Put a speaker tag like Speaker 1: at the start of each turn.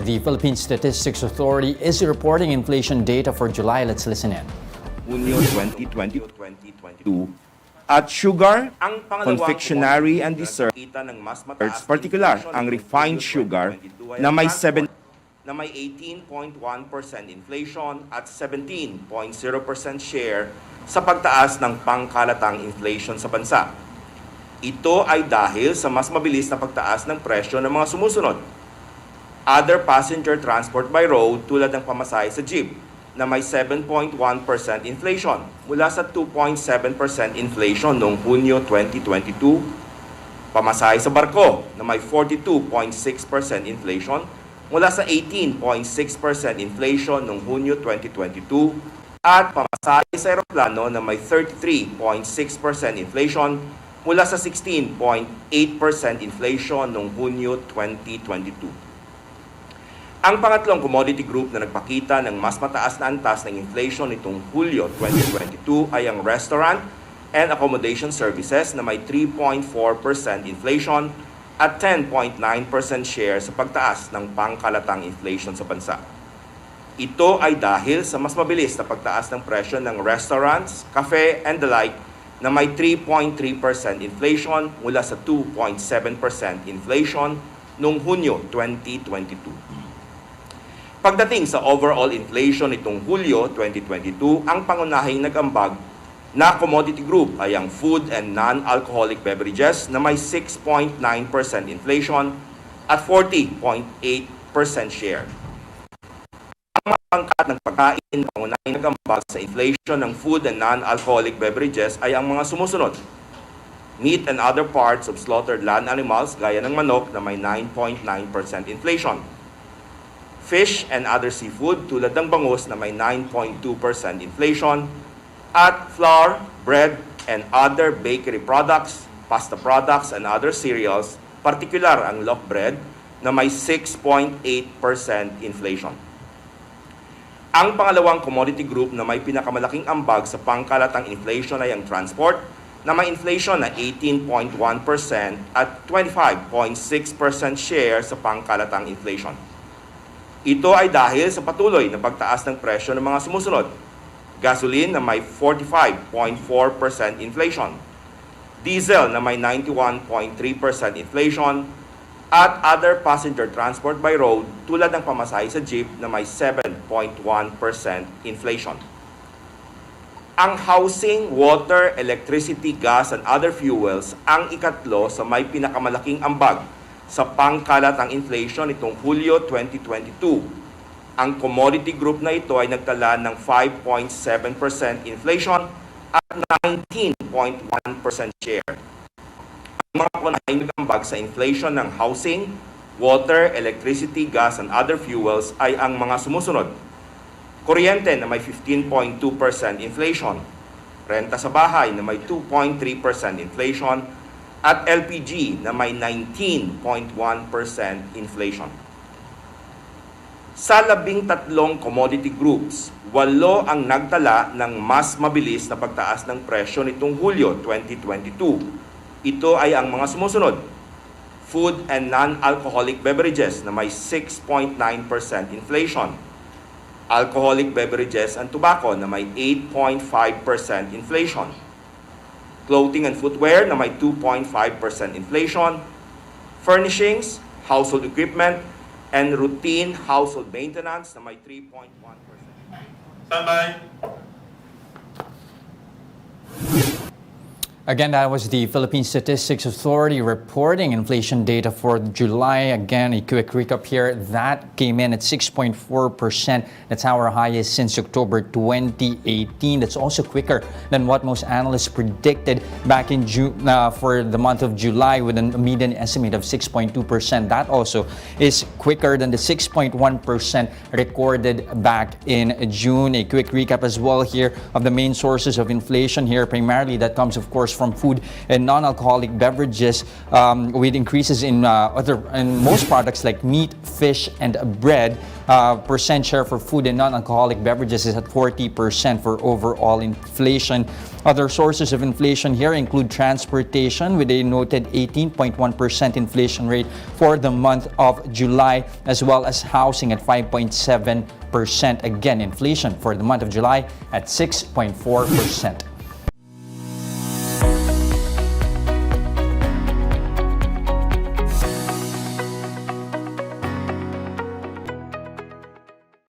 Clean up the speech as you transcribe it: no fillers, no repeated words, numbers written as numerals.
Speaker 1: the Philippine Statistics Authority is reporting inflation data for July. Let's listen in.
Speaker 2: Hunyo 2022 at sugar, confectionery and desserts, particular ang refined sugar na may 18.1% inflation at 17.0% share sa pagtaas ng pangkalatang inflation sa bansa. Ito ay dahil sa mas mabilis na pagtaas ng presyo ng mga sumusunod. Other passenger transport by road tulad ng pamasahe sa jeep na may 7.1% inflation mula sa 2.7% inflation noong Hunyo 2022. Pamasahe sa barko na may 42.6% inflation mula sa 18.6% inflation noong Hunyo 2022. At pamasahe sa eroplano na may 33.6% inflation mula sa 16.8% inflation noong Hunyo 2022. Ang pangatlong commodity group na nagpakita ng mas mataas na antas ng inflation nitong Hulyo 2022 ay ang restaurant and accommodation services na may 3.4% inflation at 10.9% share sa pagtaas ng pangkalatang inflation sa bansa. Ito ay dahil sa mas mabilis na pagtaas ng presyo ng restaurants, cafe, and the like na may 3.3% inflation mula sa 2.7% inflation noong Hunyo 2022. Pagdating sa overall inflation nitong Hulyo 2022, ang pangunahing nag-ambag na commodity group ay ang food and non-alcoholic beverages na may 6.9% inflation at 40.8% share. Ang mga pangkat ng pagkain na pangunahing nag-ambag sa inflation ng food and non-alcoholic beverages ay ang mga sumusunod. Meat and other parts of slaughtered land animals gaya ng manok na may 9.9% inflation. Fish and other seafood tulad ng bangus na may 9.2% inflation, at flour, bread, and other bakery products, pasta products, and other cereals, partikular ang loaf bread, na may 6.8% inflation. Ang pangalawang commodity group na may pinakamalaking ambag sa pangkalatang inflation ay ang transport, na may inflation na 18.1% at 25.6% share sa pangkalatang inflation. Ito ay dahil sa patuloy na pagtaas ng presyo ng mga sumusunod. Gasoline na may 45.4% inflation, diesel na may 91.3% inflation, at other passenger transport by road tulad ng pamasahe sa jeep na may 7.1% inflation. Ang housing, water, electricity, gas, and other fuels ang ikatlo sa may pinakamalaking ambag sa pangkalatang inflation nitong Hulyo 2022. Ang commodity group na ito ay nagtala ng 5.7% inflation at 19.1% share. Ang mga pangunahing nag-ambag sa inflation ng housing, water, electricity, gas, and other fuels ay ang mga sumusunod. Kuryente na may 15.2% inflation, renta sa bahay na may 2.3% inflation, at LPG na may 19.1% inflation. Sa 13 commodity groups, 8 ang nagtala ng mas mabilis na pagtaas ng presyo nitong Hulyo 2022. Ito ay ang mga sumusunod. Food and non-alcoholic beverages na may 6.9% inflation. Alcoholic beverages and tobacco na may 8.5% inflation. Clothing and footwear na may 2.5% inflation, furnishings, household equipment, and routine household maintenance na may 3.1%.
Speaker 3: Standby.
Speaker 1: Again, that was the Philippine Statistics Authority reporting inflation data for July. Again, a quick recap here. That came in at 6.4%. That's our highest since October 2018. That's also quicker than what most analysts predicted back in June for the month of July with a median estimate of 6.2%. That also is quicker than the 6.1% recorded back in June. A quick recap as well here of the main sources of inflation here. Primarily, that comes, of course, from food and non-alcoholic beverages, with increases in most products like meat, fish, and bread. Percent share for food and non-alcoholic beverages is at 40% for overall inflation. Other sources of inflation here include transportation with a noted 18.1% inflation rate for the month of July, as well as housing at 5.7%. Again, inflation for the month of July at 6.4%.